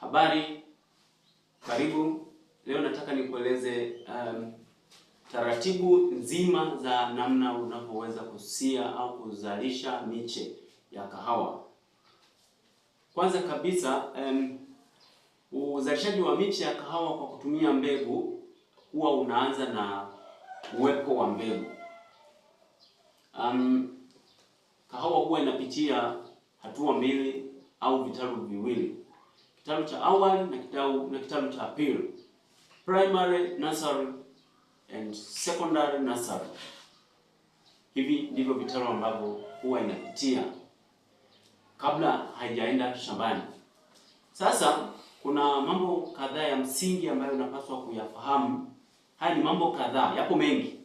Habari, karibu. Leo nataka nikueleze taratibu nzima za namna unapoweza kusia au kuzalisha miche ya kahawa. Kwanza kabisa, uzalishaji wa miche ya kahawa kwa kutumia mbegu huwa unaanza na uwepo wa mbegu. Kahawa huwa inapitia hatua mbili au vitalu viwili. Kitalu cha awali na kitalu cha pili, primary nursery and secondary nursery. Hivi ndivyo vitalu ambavyo huwa inapitia kabla haijaenda shambani. Sasa kuna mambo kadhaa ya msingi ambayo unapaswa kuyafahamu. Haya ni mambo kadhaa, yapo mengi.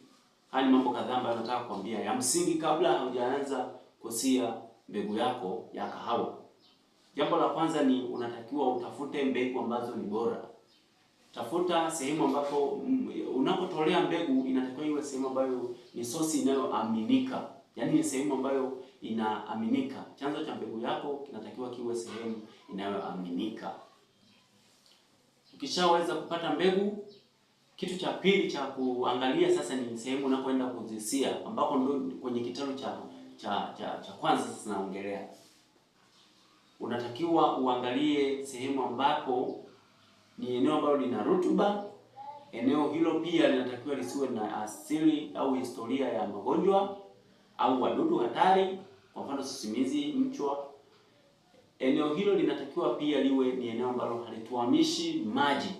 Haya ni mambo kadhaa ambayo nataka kukwambia ya msingi kabla haujaanza kusia mbegu yako ya kahawa. Jambo la kwanza ni unatakiwa utafute mbegu ambazo ni bora. Tafuta sehemu ambapo unapotolea mbegu inatakiwa iwe sehemu ambayo ni source inayoaminika. Yaani ni sehemu ambayo inaaminika. Chanzo cha mbegu yako kinatakiwa kiwe sehemu inayoaminika. Ukishaweza kupata mbegu, kitu cha pili cha kuangalia sasa ni sehemu unakoenda kuzisia, ambapo ndio kwenye kitalu cha kwanza sasa naongelea. Unatakiwa uangalie sehemu ambapo ni eneo ambalo lina rutuba. Eneo hilo pia linatakiwa lisiwe na asili au historia ya magonjwa au wadudu hatari, kwa mfano sisimizi, mchwa. Eneo hilo linatakiwa pia liwe ni eneo ambalo halituamishi maji.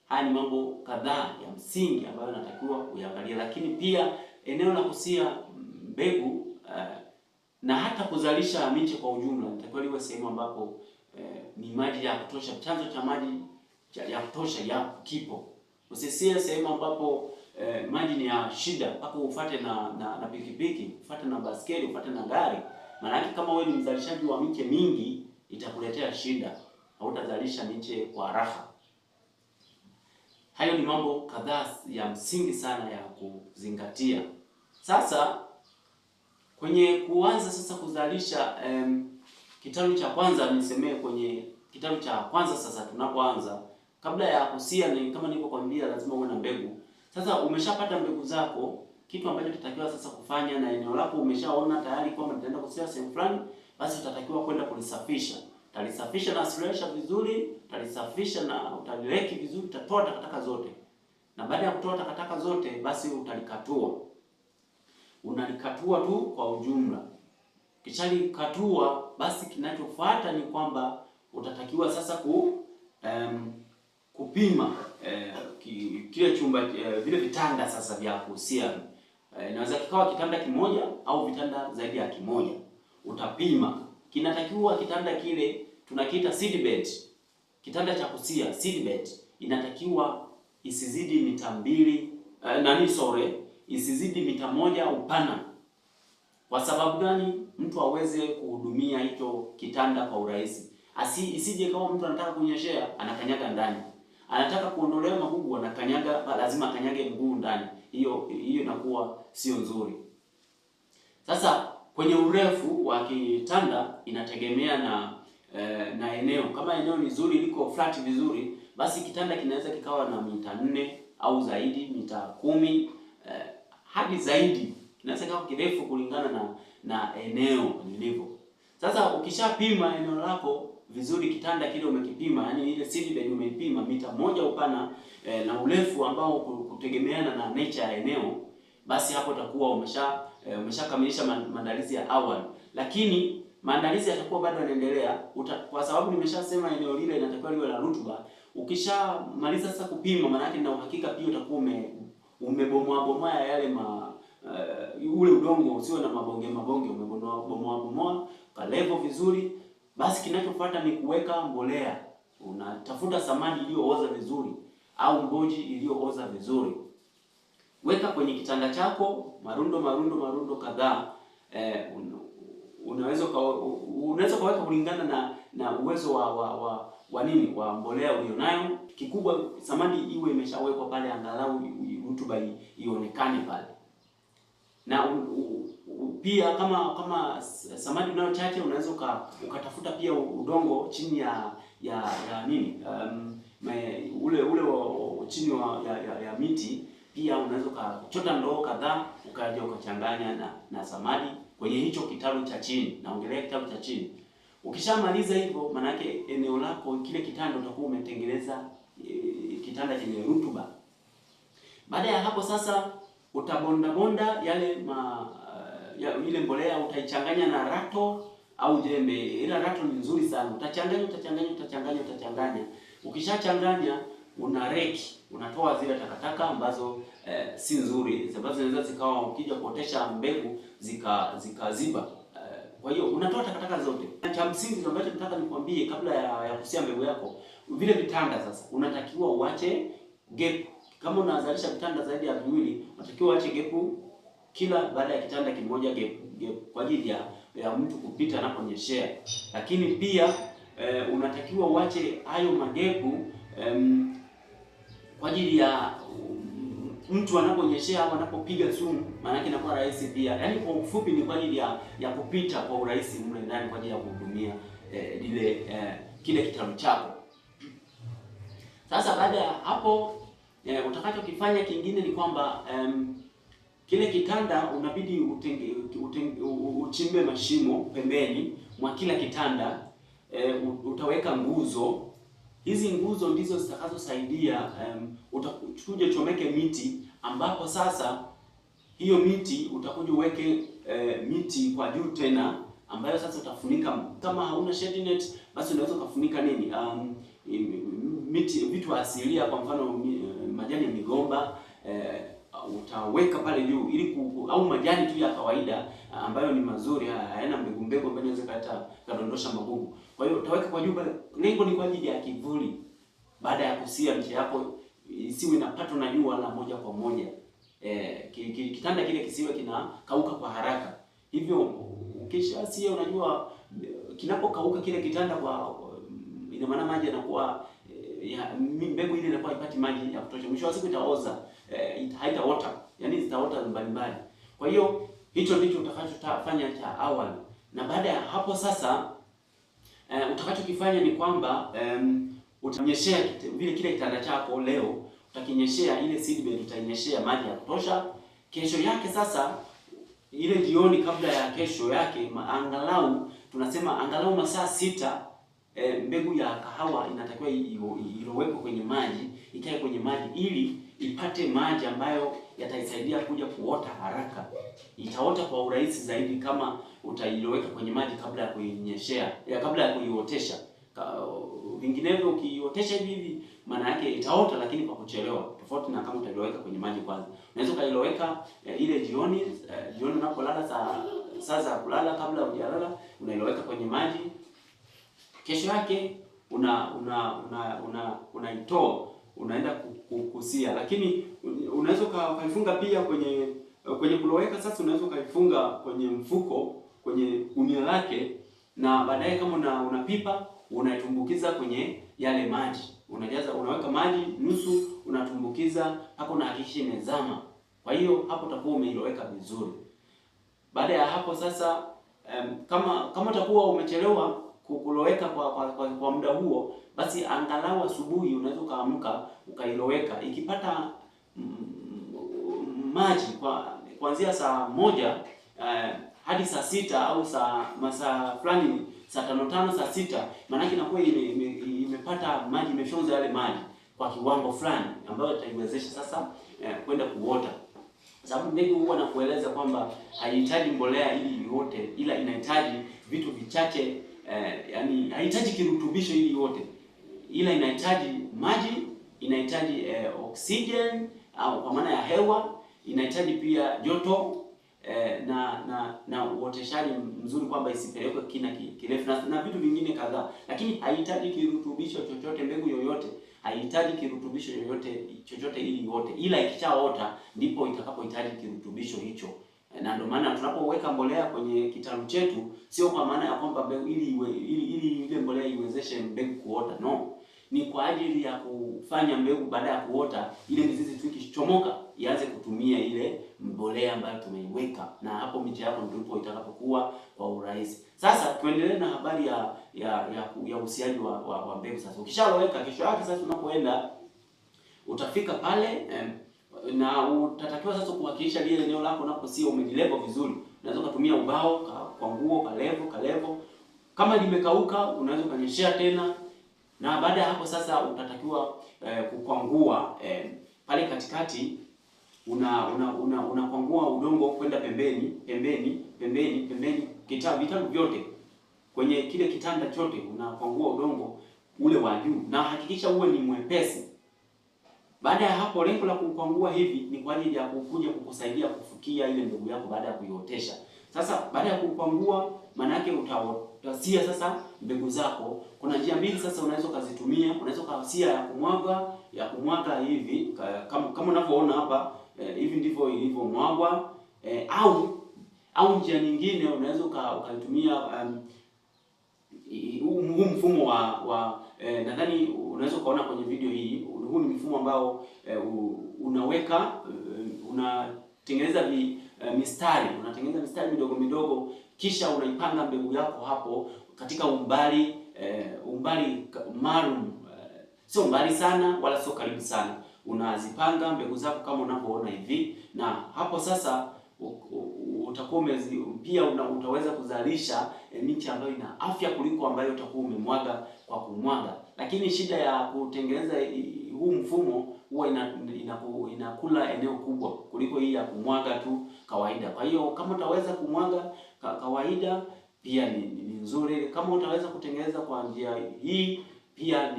Haya ni mambo kadhaa ya msingi ambayo natakiwa kuangalia, lakini pia eneo la kusia mbegu na hata kuzalisha miche kwa ujumla nitakiwa liwe sehemu ambapo ni maji ya kutosha, chanzo cha maji ya kutosha ya kipo. Usisie sehemu ambapo maji ni ya shida mpaka ufuate na pikipiki, ufuate na baskeli, ufuate na gari. Maana kama wewe ni mzalishaji wa miche mingi itakuletea shida, hautazalisha miche kwa haraka. Hayo ni mambo kadhaa ya msingi sana ya kuzingatia. Sasa kwenye kuanza sasa kuzalisha kitalu cha kwanza, nisemee kwenye kitalu cha kwanza sasa tunapoanza, kabla ya kusia ni kama nilivyokuambia lazima uwe na mbegu. Sasa umeshapata mbegu zako, kitu ambacho tutatakiwa sasa kufanya, na eneo lako umeshaona tayari kwamba nitaenda kusia sehemu fulani, basi utatakiwa kwenda kulisafisha. Utalisafisha na slasher vizuri, utalisafisha na utalireki vizuri, utatoa takataka zote. Na baada ya kutoa takataka zote, basi utalikatua. Unalikatua tu kwa ujumla. Kishalikatua, basi kinachofuata ni kwamba utatakiwa sasa kupima kile chumba, vile vitanda sasa vya kusia. Inaweza kikawa kitanda kimoja au vitanda zaidi ya kimoja. Utapima. Kinatakiwa kitanda kile tunakiita seed bed. Kitanda cha kusia seed bed inatakiwa isizidi mita 2, isizidi mita 1 upana. Kwa sababu gani? Mtu aweze kuhudumia hicho kitanda kwa urahisi. Isije kama mtu anataka kunyeshea anakanyaga ndani. Anataka kuondolea magugu anakanyaga, lazima akanyage mguu ndani. Hiyo inakuwa sio nzuri. Sasa kwenye urefu wa kitanda inategemea na eneo. Kama eneo ni zuri liko flat vizuri, basi kitanda kinaweza kikawa na mita 4 au zaidi, mita 10 hadi zaidi. Kinaweza kikawa kirefu kulingana na eneo lilivyo. Sasa ukishapima eneo lako vizuri, kitanda kile umekipima, yani ile seed bed umeipima mita 1 upana na urefu ambao kutegemeana na nature ya eneo, basi hapo utakuwa umeshakamilisha maandalizi ya awali. Lakini maandalizi yatakuwa bado yanaendelea, kwa sababu nimeshasema eneo lile linatakiwa liwe la rutuba. Ukishamaliza sasa kupima, maana yake na uhakika pia utakuwa umebomoa yale ule udongo usiwe na mabonge, umebomoa kwa level vizuri. Basi kinachofuata ni kuweka mbolea. Unatafuta samadi iliyooza vizuri au mboji iliyooza vizuri. Weka kwenye kitanda chako marundo kadhaa. Unaweza kaweka kulingana na uwezo wa mbolea ulionayo. Kikubwa samadi iwe imeshawekwa pale, angalau rutuba ionekane pale. Na pia kama samadi unayo chache, unaweza ukatafuta pia udongo chini ya nini ule chini ya miti. Pia unaweza ukachota ndoo kadhaa ukaja ukachanganya na samadi kwenye hicho kitalu cha chini. Naongelea kitalu cha chini. Ukishamaliza hivyo, maana yake eneo lako kile kitanda utakuwa umetengeneza kitanda chenye rutuba. Baada ya hapo sasa utabonda yale ile mbolea, utaichanganya na rato au jembe. Ila rato ni nzuri sana. Utachanganya. Ukishachanganya unareki, unatoa zile takataka ambazo si nzuri, ambazo zinaweza zikawa ukija kuotesha mbegu zikaziba. Kwa hiyo unatoa takataka zote. Cha msingi ambacho nataka nikwambie kabla ya kusia mbegu yako, vile vitanda sasa unatakiwa uache gap. Kama unazalisha vitanda zaidi ya viwili, unatakiwa uache gap kila baada ya kitanda kimoja, gap kwa ajili ya mtu kupita anaponyeshea. Lakini pia unatakiwa uache hayo magepu kwa ajili ya mtu anaponyeshea au anapopiga sumu, maana yake inakuwa rahisi pia. Yaani kwa ufupi ni kwa ajili ya kupita kwa urahisi mle ndani kwa ajili ya kuhudumia kile kitalu chako. Sasa baada ya hapo utakachokifanya kingine ni kwamba kile kitanda unabidi uchimbe mashimo pembeni mwa kila kitanda. Utaweka nguzo. Hizi nguzo ndizo zitakazosaidia utakuja chomeke miti, ambapo sasa hiyo miti utakuja uweke miti kwa juu tena, ambayo sasa utafunika. Kama hauna shade net, basi unaweza kufunika nini miti, vitu asilia, kwa mfano majani ya migomba utaweka pale juu ili au majani tu ya kawaida ambayo ni mazuri, hayana mbegu ambayo inaweza kadondosha magugu. Kwa hiyo utaweka kwa juu pale. Lengo ni kwa ajili ya kivuli. Baada ya kusia mche yako isiwe inapatwa na jua la moja kwa moja. Kitanda kile kisiwe kinakauka kwa haraka. Hivyo ukishasia, unajua kinapokauka kile kitanda, ina maana maji yanakuwa mbegu ile inakuwa haipati maji ya kutosha. Mwisho wa siku itaoza, haitaota. Yaani zitaota mbalimbali. Kwa hiyo hicho ndicho utakachofanya cha awali. Na baada ya hapo sasa utakachokifanya ni kwamba utanyeshea vile kile kitanda chako leo, utakinyeshea ile seedbed, utainyeshea maji ya kutosha. Kesho yake sasa, ile jioni kabla ya kesho yake, tunasema angalau masaa 6, mbegu ya kahawa inatakiwa ilowekwe kwenye maji, ikae kwenye maji ili ipate maji ambayo yataisaidia kuja kuota haraka. Itaota kwa urahisi zaidi kama utailoweka kwenye maji kabla ya kuinyeshea, kabla ya kuiotesha. Vinginevyo ukiotesha hivi, maana yake itaota lakini kwa kuchelewa, tofauti na kama utailoweka kwenye maji kwanza. Unaweza ukailoweka ile jioni unapolala, saa za kulala, kabla hujalala unailoweka kwenye maji. Kesho yake unaitoa, unaenda kusia. Lakini unaweza ukaifunga pia kwenye kuloweka. Sasa unaweza ukaifunga kwenye mfuko, kwenye gunia lake, na baadaye kama una pipa unaitumbukiza kwenye yale maji. Unaweka maji nusu, unatumbukiza mpaka unahakikisha imezama. Kwa hiyo hapo utakuwa umeiloweka vizuri. Baada ya hapo sasa, kama utakuwa umechelewa kuloweka kwa muda huo, basi angalau asubuhi unaweza ukaamka ukailoweka. Ikipata maji kuanzia saa 1 hadi saa 6 au masaa fulani, saa 5 saa 6, maana yake inakuwa imepata maji, imefyonza yale maji kwa kiwango fulani ambayo itaiwezesha sasa kwenda kuota. Sababu mbegu huwa nakueleza kwamba haihitaji mbolea ili iote, ila inahitaji vitu vichache. Yani haihitaji kirutubisho ili iote, ila inahitaji maji, inahitaji oxygen au kwa maana ya hewa, inahitaji pia joto na uoteshaji mzuri, kwamba isipelekwe kina kirefu na vitu vingine kadhaa. Lakini haihitaji kirutubisho chochote. Mbegu yoyote haihitaji kirutubisho chochote ili iote, ila ikishaota ndipo itakapohitaji kirutubisho hicho. Na ndio maana tunapoweka mbolea kwenye kitalu chetu, sio kwa maana ya kwamba mbegu ili ile mbolea iwezeshe mbegu kuota. No. ni kwa ajili ya kufanya mbegu baada ya kuota ile mizizi tu ikichomoka ianze kutumia ile mbolea ambayo tumeiweka, na hapo miche yako ndipo itakapokuwa kwa urahisi. Sasa tuendelee na habari ya uhusiaji wa mbegu. Sasa ukishaloweka, kesho yake sasa unapoenda utafika pale na utatakiwa sasa kuhakikisha lile eneo lako unaposia umelilevel vizuri. Unaweza kutumia ubao kwa nguo kalevo. Kama limekauka unaweza ukanyeshea tena, na baada ya hapo sasa utatakiwa kukwangua pale katikati. Unakwangua udongo kwenda pembeni vitalu vyote kwenye kile kitanda chote, unakwangua udongo ule wa juu, na hakikisha uwe ni mwepesi. Baada ya hapo, lengo la kukwangua hivi ni kwa ajili ya kukuja kukusaidia kufukia ile mbegu yako baada ya kuiotesha. Sasa baada ya kukwangua, maana yake utasia sasa mbegu zako. Kuna njia mbili sasa unaweza kuzitumia. Unaweza kusia ya kumwaga hivi kama unavyoona hapa, hivi ndivyo ilivyomwagwa, au njia nyingine unaweza ukaitumia huu mfumo wa nadhani unaweza ukaona kwenye video hii. Huu ni mfumo ambao unaweka unatengeneza mistari midogo midogo, kisha unaipanga mbegu yako hapo katika umbali maalum, sio mbali sana wala sio karibu sana. Unazipanga mbegu zako kama unavyoona hivi, na hapo sasa utakuwa pia utaweza kuzalisha miche ambayo ina afya kuliko ambayo utakuwa umemwaga kwa kumwaga. Lakini shida ya kutengeneza huu mfumo huwa inakula eneo kubwa kuliko hii ya kumwaga tu kawaida. Kwa hiyo kama utaweza kumwaga kawaida pia ni nzuri. Kama utaweza kutengeneza kwa njia hii pia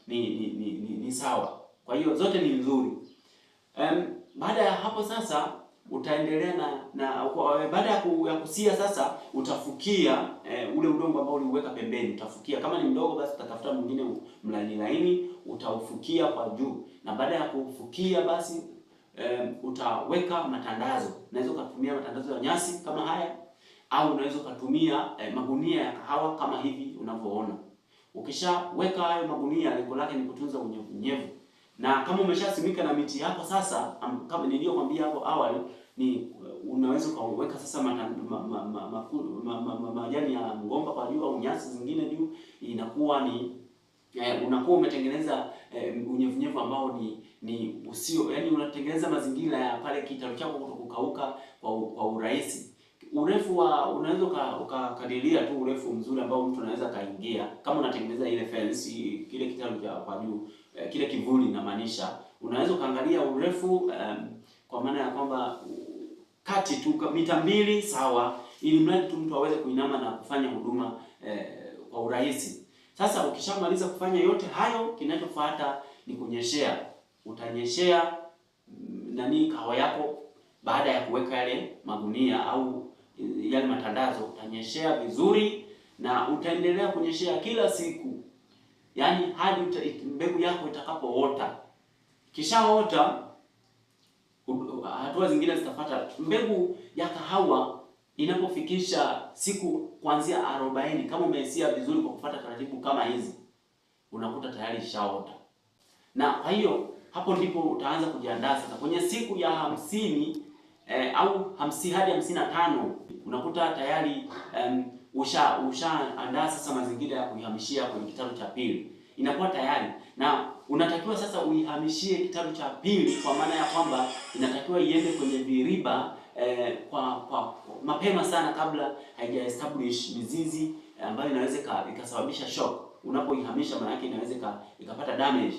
ni sawa. Kwa hiyo zote ni nzuri. Baada ya hapo sasa utaendelea baada ya kusia sasa utafukia ule udongo ambao uliuweka pembeni. Utafukia kama ni mdogo, basi utatafuta mwingine laini utaufukia kwa juu, na baada ya kufukia basi utaweka matandazo. Unaweza kutumia matandazo ya nyasi kama haya, au unaweza kutumia magunia ya kahawa kama hivi unavyoona. Ukishaweka hayo magunia, lengo lake ni kutunza unyevu. Na kama umeshasimika na miti yako sasa, kama niliyokuambia hapo awali, ni unaweza kuweka sasa majani ya mgomba kwa juu au nyasi zingine juu. Inakuwa ni unakuwa umetengeneza unyevunyevu ambao ni usio, yani unatengeneza mazingira ya pale kitalu chako kukauka kwa urahisi. Urefu unaweza ukakadiria tu urefu mzuri ambao mtu anaweza kaingia. Kama unatengeneza ile fence, kile kitalu cha kwa juu, kile kivuli inamaanisha, unaweza kaangalia urefu kwa maana ya kwamba kati tu mita 2 sawa, ili mradi tu mtu aweze kuinama na kufanya huduma kwa urahisi. Sasa ukishamaliza kufanya yote hayo, kinachofuata ni kunyeshea. Utanyeshea kahawa yako baada ya kuweka yale magunia au yale matandazo. Utanyeshea vizuri na utaendelea kunyeshea kila siku, yaani hadi mbegu yako itakapoota. Kishaota, hatua zingine zitafuata. Mbegu ya kahawa inapofikisha siku kuanzia 40, kama umesia vizuri kwa kufuata taratibu kama hizi, unakuta tayari ishaota. Na kwa hiyo hapo ndipo utaanza kujiandaa sasa kwenye siku ya 50 au 50 hadi 55, unakuta tayari ushaandaa sasa mazingira ya kuihamishia kwenye kitalu cha pili. Inakuwa tayari, na unatakiwa sasa uihamishie kitalu cha pili, kwa maana ya kwamba inatakiwa iende kwenye viriba kwa mapema sana, kabla haija establish mizizi ambayo inaweza ikasababisha shock. Unapoihamisha, maana yake inaweza ikapata damage,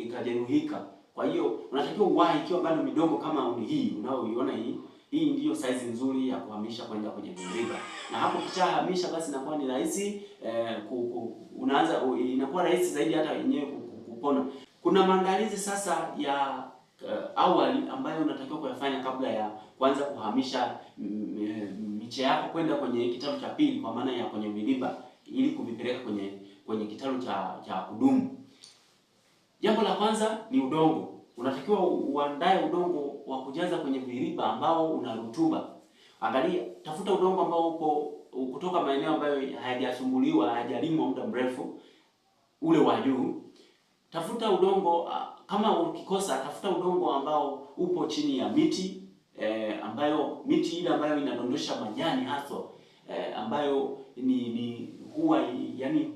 ikajeruhika. Kwa hiyo unatakiwa uwahi ikiwa bado midogo kama hii unaoiona hii. Hii ndiyo size nzuri ya kuhamisha kwenda kwenye viriba. Na hapo kishahamisha, basi inakuwa ni rahisi inakuwa rahisi zaidi hata yenyewe kupona. Kuna maandalizi sasa ya awali ambayo unatakiwa kuyafanya kabla ya kuanza kuhamisha miche yako kwenda kwenye kitalu cha pili, kwa maana ya kwenye viriba, ili kuvipeleka kwenye kitalu cha kudumu. Jambo la kwanza ni udongo. Unatakiwa uandae udongo wa kujaza kwenye viriba ambao una rutuba. Angalia, tafuta udongo ambao upo kutoka maeneo ambayo hayajasumbuliwa, hayajalimwa muda mrefu. ule wa juu. Tafuta udongo kama ukikosa, tafuta udongo ambao upo chini ya miti ambayo miti ile ambayo inadondosha majani haswa ambayo ni huwa yani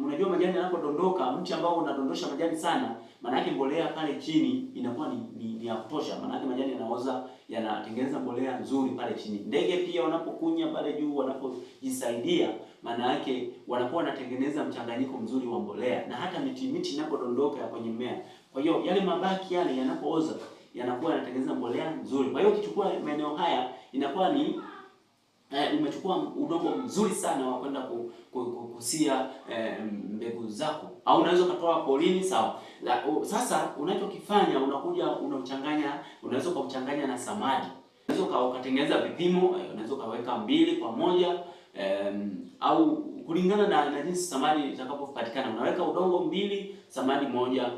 unajua majani yanapodondoka, mti ambao unadondosha majani sana, maana yake mbolea pale chini inakuwa ni ya kutosha. Maana yake majani yanaoza, yanatengeneza mbolea nzuri pale chini. Ndege pia wanapokunya pale juu, wanapojisaidia, maana yake wanakuwa wanatengeneza mchanganyiko mzuri wa mbolea. Na hata miti inapodondoka kwenye mmea, kwa hiyo yale mabaki yale yanapooza yanakuwa yanatengeneza mbolea nzuri. Kwa hiyo ukichukua maeneo haya inakuwa ni umechukua udongo mzuri sana wa kwenda kusia mbegu zako, au unaweza kutoa polini, sawa. Sasa unachokifanya unakuja unaweza kuchanganya na samadi. Unaweza ukatengeneza vipimo, unaweza ukaweka 2 kwa 1 au kulingana na jinsi samadi itakapopatikana. Unaweka udongo 2, samadi 1,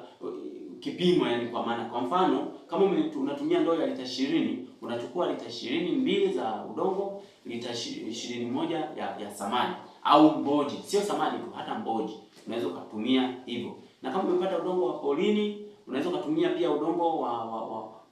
kipimo yani, kwa maana kwa mfano kama unatumia ndoo ya lita 20, unachukua lita 22 za udongo, lita 21 ya samadi au mboji. Sio samadi tu, hata mboji unaweza kutumia hivyo. Na kama umepata udongo wa polini, unaweza kutumia pia udongo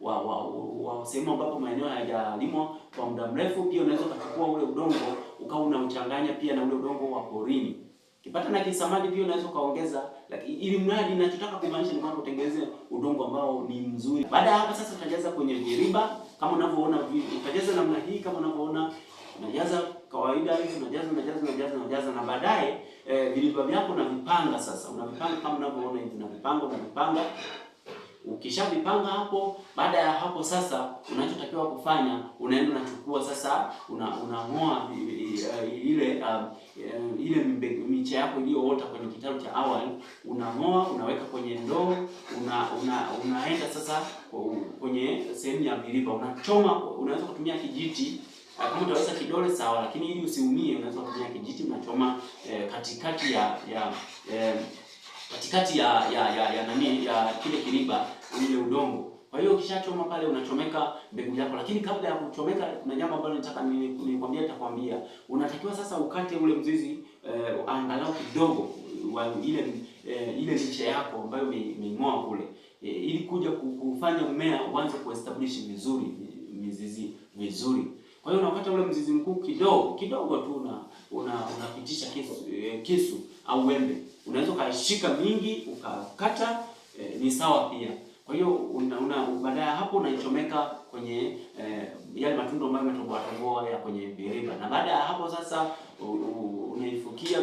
wa sehemu ambapo maeneo hayajalimwa kwa muda mrefu. Pia unaweza kuchukua ule udongo ukawa unauchanganya pia na ule udongo wa polini. Kipata na kisamadi pia unaweza kaongeza, lakini ili mradi ninachotaka kumaanisha ni kwamba utengeneze udongo ambao ni mzuri. Baada ya hapo sasa utajaza kwenye viriba kama unavyoona, utajaza namna hii kama unavyoona, unajaza kawaida hivi, unajaza na baadaye viriba vyako unavipanga sasa. Unavipanga kama unavyoona hivi, unavipanga. Ukishavipanga hapo, baada ya hapo sasa unachotakiwa kufanya, unaenda unachukua sasa unang'oa ile miche yako iliyoota kwenye kitalu cha awali, unang'oa, unaweka kwenye ndoo, unaenda sasa kwenye sehemu ya viriba, unachoma. Unaweza kutumia kijiti, kama utaweza kidole sawa, lakini ili usiumie unaweza kutumia kijiti. Unachoma katikati ya nani ya kile kiriba, ile udongo. Kwa hiyo ukishachoma pale unachomeka mbegu yako, lakini kabla ya kuchomeka kuna jambo ambalo nataka nitakwambia. Unatakiwa sasa ukate ule mzizi angalau kidogo wa ile miche yako ambayo umeing'oa kule, ili kuja kufanya mmea uanze kuestablish vizuri mizizi vizuri. Kwa hiyo unakata ule mzizi mkuu kidogo tu, unapitisha kisu au wembe. Unaweza ukashika mingi ukakata, ni sawa pia. Kwa hiyo baada ya hapo unaichomeka kwenye yale matunda ambayo umetoboa ya kwenye viriba. Na baada ya hapo sasa unaifukia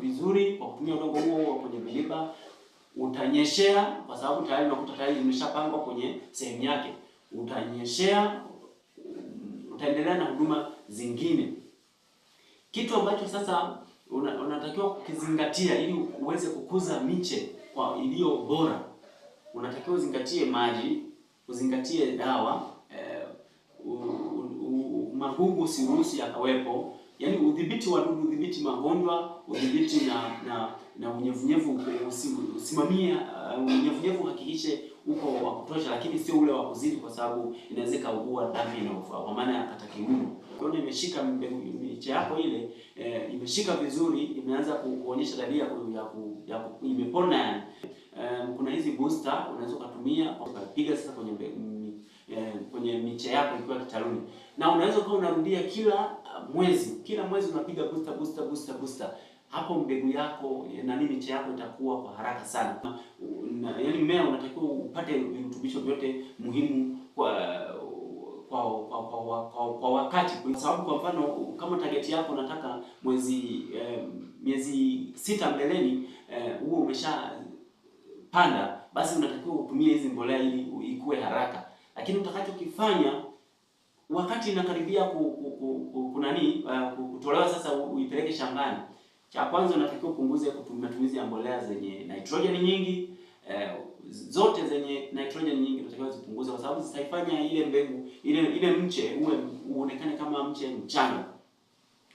vizuri kwa kutumia udongo huo kwenye viriba. Utanyeshea kwa sababu tayari unakuta tayari imeshapangwa kwenye sehemu yake. Utanyeshea, utaendelea na huduma zingine. Kitu ambacho sasa unatakiwa kukizingatia ili uweze kukuza miche kwa iliyo bora, unatakiwa uzingatie maji, uzingatie dawa, magugu usiruhusu yakawepo, yaani udhibiti wadudu, udhibiti magonjwa, udhibiti na unyevunyevu. Usimamie unyevunyevu, hakikishe uko wa kutosha, lakini sio ule wa kuzidi, kwa sababu inaweza kuua dhambi inayofaa, kwa maana ya katakiuno. Kwa hiyo imeshika miche yako ile imeshika vizuri, imeanza kuonyesha dalili ya imepona yani. Kuna hizi booster unaweza kutumia ukapiga sasa kwenye miche yako ikiwa kitaluni, na unaweza kuwa unarudia kila mwezi unapiga booster. Hapo mbegu yako na miche yako itakuwa kwa haraka sana. Yaani mmea unatakiwa upate virutubisho vyote muhimu kwa wakati, kwa sababu kwa mfano kama target yako unataka miezi 6 mbeleni huo umeshapanda, basi unatakiwa utumie hizi mbolea ili ikue haraka. Lakini utakachokifanya wakati inakaribia kutolewa sasa uipeleke shambani, cha kwanza unatakiwa upunguze matumizi ya mbolea zenye nitrogen nyingi. Zote zenye nitrogen nyingi unatakiwa zipunguze, kwa sababu zitaifanya ile mbegu ile mche uonekane kama mche mchanga.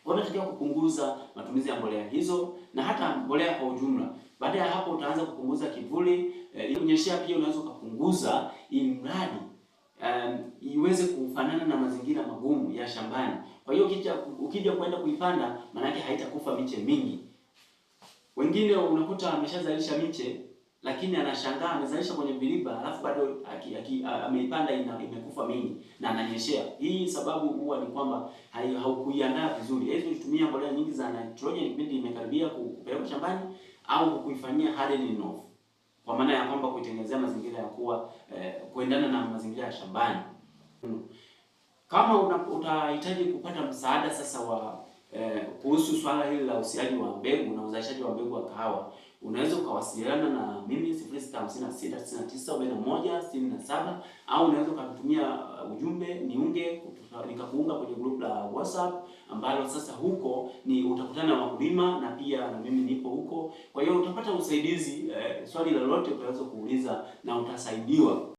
Kwa hiyo unatakiwa kupunguza matumizi ya mbolea hizo na hata mbolea kwa ujumla. Baada ya hapo utaanza kupunguza kivuli, kunyeshea pia unaweza kupunguza, ili mradi iweze kufanana na mazingira magumu ya shambani. Kwa hiyo ukija kwenda kuipanda, maana yake haitakufa miche mingi. Wengine unakuta ameshazalisha miche lakini anashangaa amezalisha kwenye viriba alafu bado ameipanda imekufa mingi na ananyeshea. Hii sababu huwa ni kwamba haukuiandaa vizuri. Hizo ulitumia mbolea nyingi za nitrogen kipindi imekaribia kupelekwa shambani au kuifanyia hardening off. Kwa maana ya kwamba kuitengenezea mazingira ya kuwa kuendana na mazingira ya shambani. Kama utahitaji kupata msaada sasa wa kuhusu swala hili la usiaji wa mbegu na uzalishaji wa mbegu wa kahawa, unaweza ukawasiliana na mimi 0656694167 au unaweza ukatumia ujumbe niunge nikakuunga kwenye group la WhatsApp ambalo sasa huko ni utakutana na wakulima na pia na mimi nipo huko. Kwa hiyo utapata usaidizi, swali lolote utaweza kuuliza na utasaidiwa.